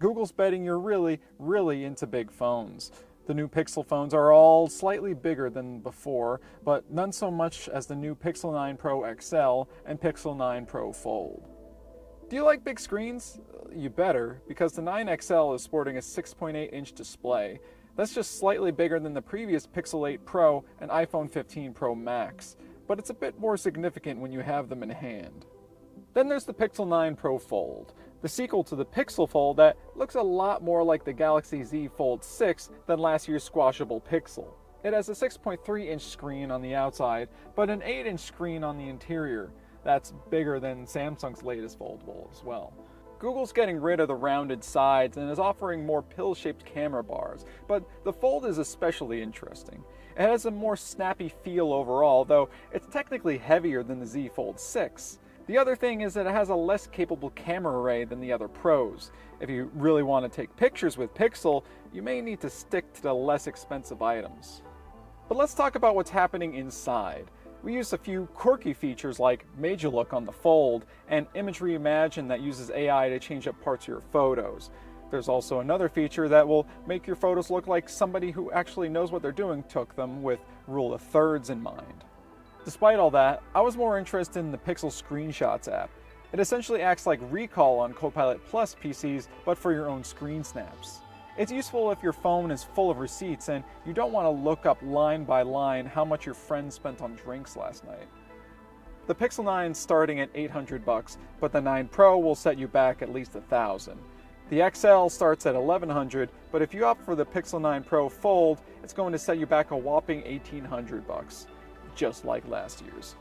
Google's betting you're really into big phones. The new Pixel phones are all slightly bigger than before, but none so much as the new Pixel 9 Pro XL and Pixel 9 Pro Fold. Do you like big screens? You better, because the 9 XL is sporting a 6.8-inch display. That's just slightly bigger than the previous Pixel 8 Pro and iPhone 15 Pro Max, but it's a bit more significant when you have them in hand. Then there's the Pixel 9 Pro Fold, the sequel to the Pixel Fold that looks a lot more like the Galaxy Z Fold 6 than last year's squashable Pixel. It has a 6.3-inch screen on the outside, but an 8-inch screen on the interior. That's bigger than Samsung's latest foldable as well. Google's getting rid of the rounded sides and is offering more pill-shaped camera bars, but the Fold is especially interesting. It has a more snappy feel overall, though it's technically heavier than the Z Fold 6. The other thing is that it has a less capable camera array than the other Pros. If you really want to take pictures with Pixel, you may need to stick to the less expensive items. But let's talk about what's happening inside. We use a few quirky features like Major Look on the Fold and Image Reimagine that uses AI to change up parts of your photos. There's also another feature that will make your photos look like somebody who actually knows what they're doing took them with rule of thirds in mind. Despite all that, I was more interested in the Pixel Screenshots app. It essentially acts like Recall on Copilot Plus PCs, but for your own screen snaps. It's useful if your phone is full of receipts and you don't want to look up line by line how much your friend spent on drinks last night. The Pixel 9 is starting at $800, but the 9 Pro will set you back at least $1,000. The XL starts at $1,100, but if you opt for the Pixel 9 Pro Fold, it's going to set you back a whopping $1,800, just like last year's.